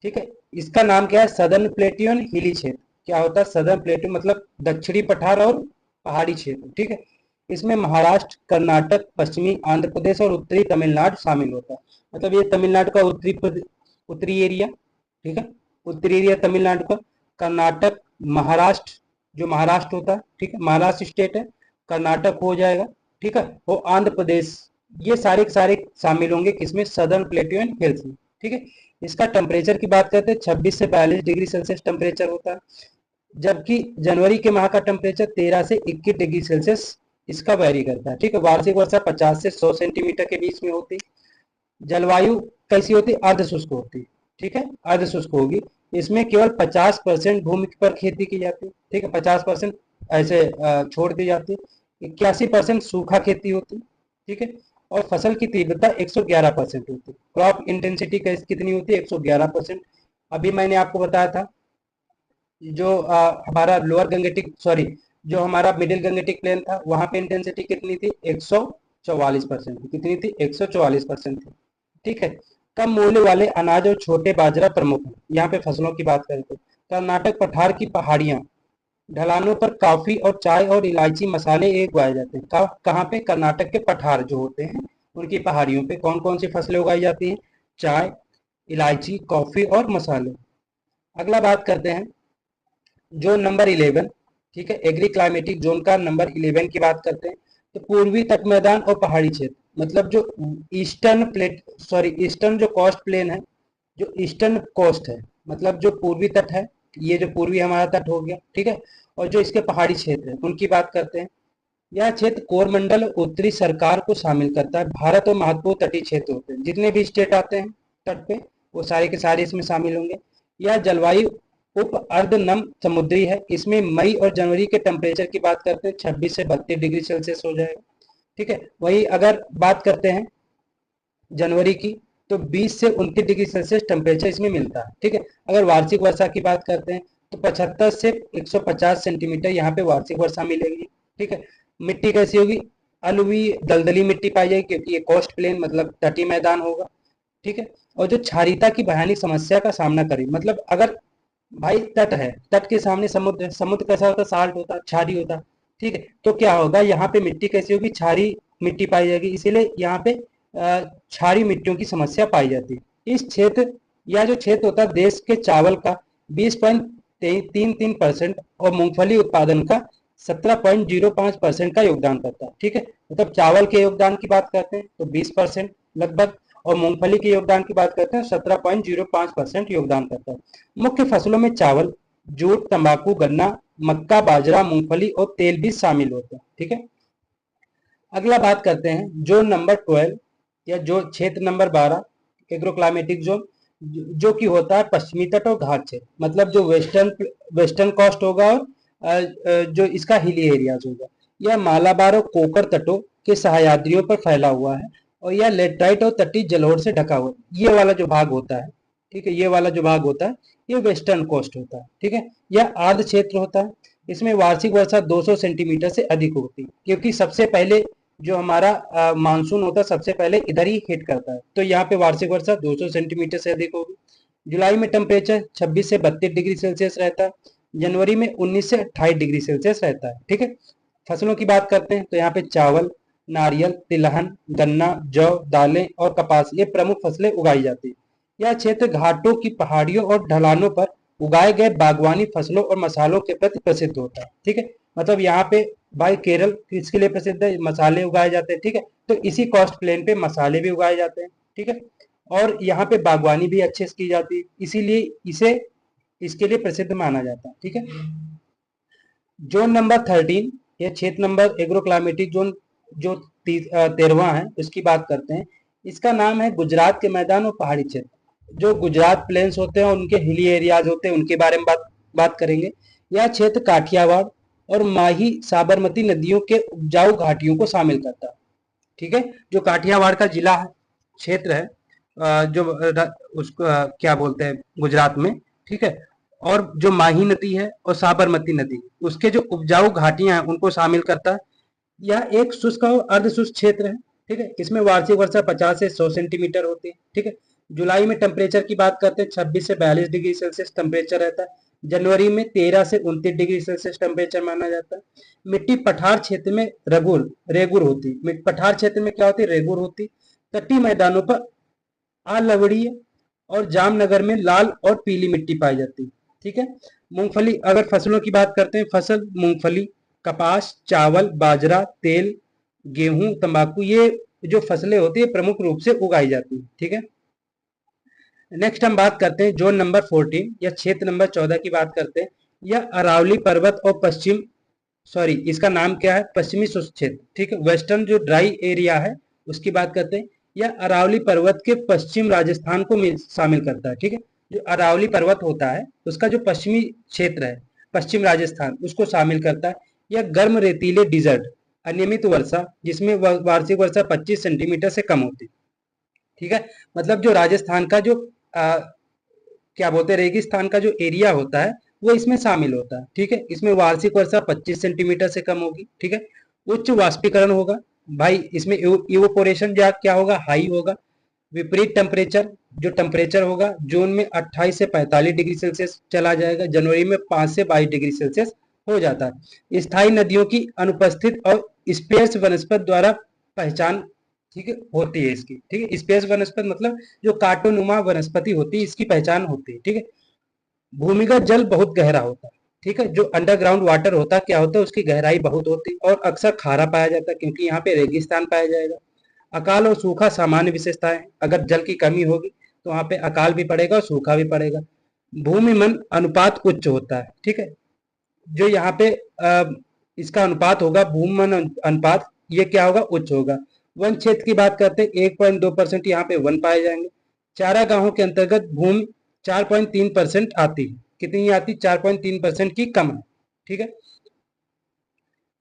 ठीक है। इसका नाम क्या है, सदर्न प्लेटियो हिली क्षेत्र। क्या होता है सदर्न प्लेटियो, मतलब दक्षिणी पठार और पहाड़ी क्षेत्र, ठीक है। इसमें महाराष्ट्र, कर्नाटक, पश्चिमी आंध्र प्रदेश और उत्तरी तमिलनाडु शामिल होता है। मतलब ये तमिलनाडु का उत्तरी एरिया, ठीक है, उत्तरी एरिया तमिलनाडु का। कर्नाटक, महाराष्ट्र, जो महाराष्ट्र होता है, ठीक है, महाराष्ट्र स्टेट है, कर्नाटक हो जाएगा, ठीक है, और आंध्र प्रदेश, ये सारे के सारे शामिल होंगे किसमें, सदर्न प्लेटियो एंड हिल्स में, ठीक है। इसका टेम्परेचर की बात करते हैं 26 से 42 डिग्री सेल्सियस टेम्परेचर होता है, जबकि जनवरी के माह का टेम्परेचर 13 से 21 डिग्री सेल्सियस इसका वैरी करता है, ठीक है। वार्षिक वर्षा 50 से 100 सेंटीमीटर के बीच में होती है। जलवायु कैसी होती है, अर्ध शुष्क होती है, ठीक है, अर्ध शुष्क होगी। इसमें केवल 50% भूमि पर खेती की जाती है, ठीक है, 50% ऐसे छोड़ दी जाती है। 81% सूखा खेती होती है, ठीक है, और फसल की तीव्रता 111% होती है। क्रॉप इंटेंसिटी कितनी होती है, 111%। अभी मैंने आपको बताया था जो हमारा लोअर गंगेटिक, सॉरी, जो हमारा मिडिल गंगेटिक प्लेन था वहां पे इंटेंसिटी कितनी थी, 144% थी। कितनी थी, 144% थी, ठीक है। कम मूल्य वाले अनाज और छोटे बाजरा प्रमुख है। यहाँ पे फसलों की बात करें तो कर्नाटक पठार की पहाड़ियां, ढलानों पर कॉफी और चाय और इलायची मसाले एक उगाए जाते हैं। कहाँ पे, कर्नाटक के पठार जो होते हैं उनकी पहाड़ियों पे कौन कौन सी फसलें उगाई जाती हैं, चाय, इलायची, कॉफी और मसाले। अगला बात करते हैं जोन नंबर 11, ठीक है, एग्री क्लाइमेटिक जोन का नंबर 11 की बात करते हैं तो पूर्वी तट मैदान और पहाड़ी क्षेत्र, मतलब जो ईस्टर्न प्लेट, सॉरी, ईस्टर्न जो कोस्ट प्लेन है, जो ईस्टर्न कोस्ट है, मतलब जो पूर्वी तट है, ये जो पूर्वी हमारा तट हो गया, ठीक है, और जो इसके पहाड़ी क्षेत्र है उनकी बात करते हैं। यह क्षेत्र कोरमंडल और उत्तरी सरकार को शामिल करता है। भारत और महत्वपूर्ण तटीय क्षेत्र होते हैं, जितने भी स्टेट आते हैं तट पे वो सारे के सारे इसमें शामिल होंगे। यह जलवायु उप अर्ध नम समुद्री है। इसमें मई और जनवरी के टेम्परेचर की बात करते हैं 26 से 32 डिग्री सेल्सियस हो जाएगा, ठीक है। वही अगर बात करते हैं जनवरी की तो 20 से 29 डिग्री सेल्सियस टेम्परेचर इसमें मिलता है, ठीक है। अगर वार्षिक वर्षा की बात करते हैं तो 75 से 150 सेंटीमीटर यहाँ पे वार्षिक वर्षा मिलेगी, ठीक है। मिट्टी कैसी होगी, अलुवी दलदली मिट्टी पाई जाएगी क्योंकि ये कोस्ट प्लेन मतलब तटीय मैदान होगा, ठीक है। और जो क्षारीयता की भयानक समस्या का सामना करें, मतलब अगर भाई तट है, तट के सामने समुद्र है, समुद्र कैसा होता है, साल्ट होता है, क्षारी होता है, ठीक है। तो क्या होगा, यहाँ पे मिट्टी कैसी होगी, क्षारी मिट्टी पाई जाएगी, इसीलिए यहाँ पे क्षारी मिट्टियों की समस्या पाई जाती है। इस क्षेत्र या जो क्षेत्र होता है देश के चावल का 20.33% और मूंगफली उत्पादन का 17.05% का योगदान करता है, ठीक है। मतलब चावल के योगदान की बात करते हैं तो 20% लगभग, और मूंगफली के योगदान की बात करते हैं 17.05% योगदान करता है। मुख्य फसलों में चावल, जूट, तंबाकू, गन्ना, मक्का, बाजरा, मूंगफली और तेल भी शामिल होते हैं, ठीक है। अगला बात करते हैं जोन नंबर 12 या जो क्षेत्र नंबर 12, एग्रोक्लाइमेटिक जोन, जो कि होता है पश्चिमी तट और घाट क्षेत्र, मतलब जो वेस्टर्न कोस्ट होगा और जो इसका हिली एरियाज होगा। यह मालाबार और कोकर तटों के सह्याद्रियों पर फैला हुआ है और यह लेटराइट और तटीय जलोढ़ से ढका हुआ है। ये वाला जो भाग होता है, ठीक है, ये वाला जो भाग होता है ये वेस्टर्न कोस्ट होता है, ठीक है। यह आर्द्र क्षेत्र होता है। इसमें वार्षिक वर्षा 200 सेंटीमीटर से अधिक होती है क्योंकि सबसे पहले जो हमारा मानसून होता है सबसे पहले इधर ही हिट करता है, तो यहाँ पे वार्षिक वर्षा 200 सेंटीमीटर से अधिक होगी। जुलाई में टेम्परेचर 26 से 32 डिग्री सेल्सियस रहता है, जनवरी में 19 से 28 डिग्री सेल्सियस रहता है, ठीक है। फसलों की बात करते हैं तो यहाँ पे चावल, नारियल, तिलहन, गन्ना, जौ, दालें और कपास ये प्रमुख फसलें उगाई जाती है। यह क्षेत्र घाटों की पहाड़ियों और ढलानों पर उगाए गए बागवानी फसलों और मसालों के प्रति प्रसिद्ध होता है, ठीक है। मतलब यहाँ पे भाई केरल किसके लिए प्रसिद्ध है, मसाले उगाए जाते हैं, ठीक है। तो इसी कॉस्ट प्लेन पे मसाले भी उगाए जाते हैं, ठीक है, और यहाँ पे बागवानी भी अच्छे से की जाती है, इसीलिए इसे इसके लिए प्रसिद्ध माना जाता है, ठीक है। जोन नंबर 13 ये क्षेत्र नंबर एग्रोक्लाइमेटिक जोन जो 13वां है उसकी बात करते हैं। इसका नाम है गुजरात के मैदान और पहाड़ी क्षेत्र। जो गुजरात प्लेन्स होते हैं उनके हिली एरियाज होते हैं उनके बारे में बात करेंगे। यह क्षेत्र काठियावाड़ और माही साबरमती नदियों के उपजाऊ घाटियों को शामिल करता है। ठीक है, जो काठियावाड़ का जिला है, क्षेत्र है, जो उसको क्या बोलते हैं गुजरात में, ठीक है, और जो माही नदी है और साबरमती नदी, उसके जो उपजाऊ घाटियां हैं उनको शामिल करता है। यह एक शुष्क और अर्ध शुष्क क्षेत्र है। ठीक है, इसमें वार्षिक वर्षा 50 से 100 सेंटीमीटर होती है। ठीक है, जुलाई में टेम्परेचर की बात करते हैं 26 से 42 डिग्री सेल्सियस टेम्परेचर रहता है। जनवरी में 13 से 29 डिग्री सेल्सियस टेम्परेचर माना जाता है। मिट्टी पठार क्षेत्र में रेगुर होती है। पठार क्षेत्र में क्या होती है? रेगुर होती। तटीय मैदानों पर लवड़ीय और जामनगर में लाल और पीली मिट्टी पाई जाती है। ठीक है, मूंगफली, अगर फसलों की बात करते हैं, फसल मूंगफली, कपास, चावल, बाजरा, तेल, गेहूं, तंबाकू, ये जो फसलें होती है प्रमुख रूप से उगाई जाती है। ठीक है, नेक्स्ट हम बात करते हैं जोन नंबर 14 या क्षेत्र नंबर 14 की बात करते हैं। यह अरावली पर्वत और इसका नाम क्या है? पश्चिमी शुष्क क्षेत्र। ठीक है, वेस्टर्न जो ड्राई एरिया है उसकी बात करते हैं। यह अरावली पर्वत के पश्चिम राजस्थान को शामिल करता है। ठीक है, जो अरावली पर्वत होता है उसका जो पश्चिमी क्षेत्र है, पश्चिम राजस्थान, उसको शामिल करता है। यह गर्म रेतीले डिजर्ट, अनियमित वर्षा, जिसमें वार्षिक वर्षा 25 सेंटीमीटर से कम होती है। ठीक है, मतलब जो राजस्थान का जो क्या बोलते हैं रेगिस्तान का जो एरिया होता है वो इसमें शामिल होता है। ठीक है, इसमें वार्षिक वर्षा 25 सेंटीमीटर से कम होगी। ठीक है, उच्च वाष्पीकरण होगा भाई, इसमें इवोपोरेशन क्या होगा? हाई होगा। विपरीत टेम्परेचर, जो टेम्परेचर होगा जून में 28 से 45 डिग्री सेल्सियस चला जाएगा, जनवरी में 5 से 22 डिग्री सेल्सियस हो जाता है। स्थायी नदियों की अनुपस्थित और स्पेस वनस्पति द्वारा पहचान, ठीक है, होती है इसकी। ठीक है, स्पेस वनस्पति मतलब जो कांटोनुमा वनस्पति होती है इसकी पहचान होती है। ठीक है, भूमिगत जल बहुत गहरा होता है। ठीक है, जो अंडरग्राउंड वाटर होता है क्या होता है? उसकी गहराई बहुत होती है और अक्सर खारा पाया जाता है क्योंकि यहाँ पे रेगिस्तान पाया जाएगा। अकाल और सूखा सामान्य विशेषताएं, अगर जल की कमी होगी तो वहाँ पे अकाल भी पड़ेगा और सूखा भी पड़ेगा। भूमि मन अनुपात उच्च होता है। ठीक है, जो यहाँ पे इसका अनुपात होगा भूमि मन अनुपात, ये क्या होगा? उच्च होगा। वन क्षेत्र की बात करते हैं 1.2% यहाँ पे वन पाए जाएंगे। चारागाहों के अंतर्गत भूमि 4.3% आती है। कितनी आती? 4.3% की कम है। ठीक है,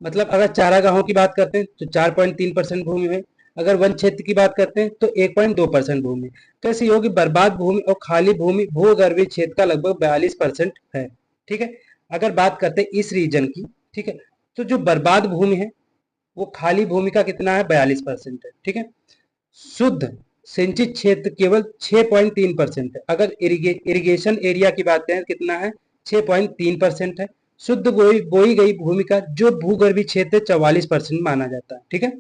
मतलब अगर चारागाहों की बात करते हैं तो 4.3% भूमि है। अगर वन क्षेत्र की बात करते हैं तो 1.2% भूमि। कैसी होगी? बर्बाद भूमि और खाली भूमि भूगर्भीय क्षेत्र का लगभग 42% है। ठीक है, अगर बात करते हैं इस रीजन की, ठीक है, तो जो बर्बाद भूमि है वो खाली भूमि का कितना है? 42% है। ठीक है, शुद्ध सिंचित क्षेत्र केवल 6.3% है। अगर इरिगेशन एरिया की बात करें कितना है? 6.3% है। शुद्ध बोई गई भूमि का जो भूगर्भीय क्षेत्र 44% माना जाता है। ठीक है,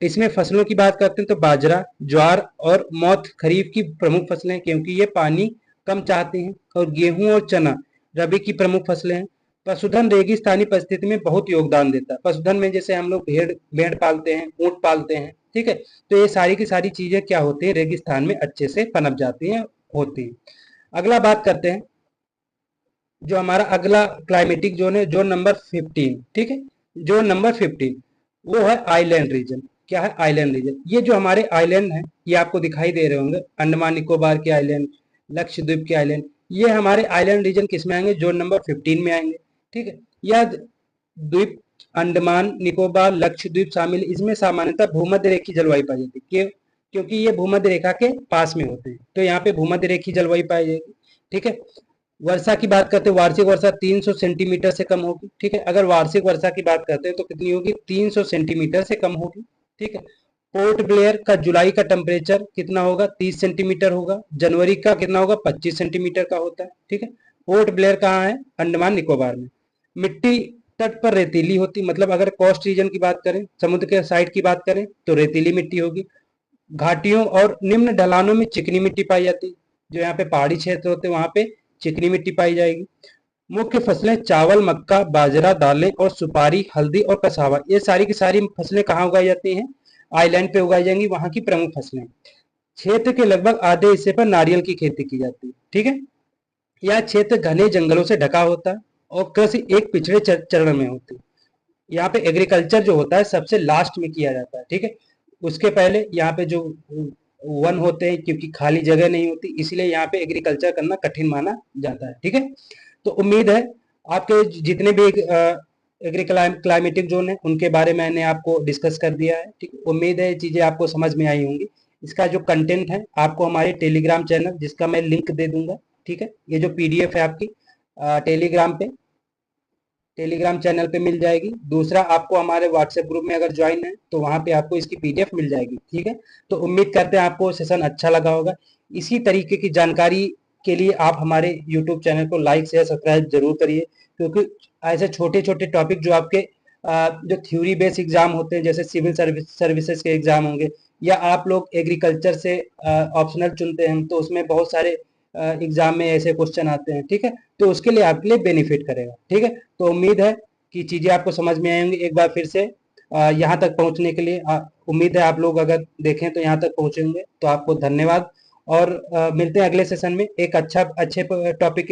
इसमें फसलों की बात करते हैं तो बाजरा, ज्वार और मोठ खरीफ की प्रमुख फसलें हैं क्योंकि ये पानी कम चाहती हैं। और गेहूं और चना रबी की प्रमुख फसलें हैं। पशुधन रेगिस्तानी परिस्थिति में बहुत योगदान देता है। पशुधन में जैसे हम लोग भेड़ भेड़ पालते हैं, ऊंट पालते हैं। ठीक है, तो ये सारी की सारी चीजें क्या होती है? रेगिस्तान में अच्छे से पनप जाती हैं, होती हैं। अगला बात करते हैं, जो हमारा अगला क्लाइमेटिक जोन है, जोन नंबर 15। ठीक है, जोन नंबर 15 वो है आइलैंड रीजन। क्या है? Island region. ये जो हमारे आइलैंड हैं ये आपको दिखाई दे रहे होंगे, अंडमान निकोबार के आइलैंड, लक्षद्वीप के आइलैंड, ये हमारे आइलैंड रीजन किस में आएंगे? जोन नंबर 15 में आएंगे। ठीक है, यह द्वीप अंडमान निकोबार लक्षद्वीप शामिल, इसमें सामान्यतः भूमध्य रेखीय जलवायु पाई जाती है। क्यों? क्योंकि ये भूमध्य रेखा के पास में होते हैं, तो यहाँ पे भूमध्य रेखीय जलवायु पाई जाएगी। ठीक है, वर्षा की बात करते हैं, वार्षिक वर्षा 300 सेंटीमीटर से कम होगी। ठीक है, अगर वार्षिक वर्षा की बात करते हैं तो कितनी होगी? 300 सेंटीमीटर से कम होगी। ठीक है, पोर्ट ब्लेयर का जुलाई का टेम्परेचर कितना होगा? 30 सेंटीमीटर होगा। जनवरी का कितना होगा? 25 सेंटीमीटर का होता है। ठीक है, पोर्ट ब्लेयर कहाँ है? अंडमान निकोबार में। मिट्टी तट पर रेतीली होती, मतलब अगर कोस्ट रीजन की बात करें, समुद्र के साइड की बात करें तो रेतीली मिट्टी होगी। घाटियों और निम्न ढलानों में चिकनी मिट्टी पाई जाती है। जो यहाँ पे पहाड़ी क्षेत्र होते हैं वहां पे चिकनी मिट्टी पाई जाएगी। मुख्य फसलें चावल, मक्का, बाजरा, दालें और सुपारी, हल्दी और कसावा, ये सारी की सारी फसलें कहाँ उगाई जाती हैं? आइलैंड पे उगाई जाएंगी, वहां की प्रमुख फसलें। क्षेत्र के लगभग आधे हिस्से पर नारियल की खेती की जाती है। ठीक है, यह क्षेत्र घने जंगलों से ढका होता है और कृषि एक पिछड़े चरण में होती है। यहाँ पे एग्रीकल्चर जो होता है सबसे लास्ट में किया जाता है। ठीक है, उसके पहले यहाँ पे जो वन होते हैं, क्योंकि खाली जगह नहीं होती, इसलिए यहाँ पे एग्रीकल्चर करना कठिन माना जाता है। ठीक है, तो उम्मीद है आपके जितने भी एग्री क्लाइमेटिक जोन है उनके बारे में मैंने आपको डिस्कस कर दिया है। ठीक है, उम्मीद है ये चीज़ें आपको समझ में आई होंगी। इसका जो कंटेंट है आपको हमारे टेलीग्राम चैनल, जिसका मैं लिंक दे दूंगा, ठीक है, ये जो पीडीएफ है आपकी टेलीग्राम चैनल पे मिल जाएगी। दूसरा, आपको हमारे व्हाट्सएप ग्रुप में अगर ज्वाइन है तो वहाँ पे आपको इसकी पीडीएफ मिल जाएगी। ठीक है, तो उम्मीद करते हैं आपको सेशन अच्छा लगा होगा। इसी तरीके की जानकारी के लिए आप हमारे यूट्यूब चैनल को लाइक शेयर सब्सक्राइब जरूर करिए, क्योंकि ऐसे छोटे छोटे टॉपिक जो आपके जो थ्योरी बेस्ड एग्जाम होते हैं, जैसे सिविल सर्विसेज के एग्जाम होंगे, या आप लोग एग्रीकल्चर से ऑप्शनल चुनते हैं तो उसमें बहुत सारे एग्जाम में ऐसे क्वेश्चन आते हैं। ठीक है, तो उसके लिए आपके लिए बेनिफिट करेगा। ठीक है, तो उम्मीद है कि चीज़ें आपको समझ में आएंगी। एक बार फिर से यहाँ तक पहुँचने के लिए उम्मीद है आप लोग अगर देखें तो यहाँ तक पहुँचेंगे, तो आपको धन्यवाद। और मिलते हैं अगले सेशन में एक अच्छे टॉपिक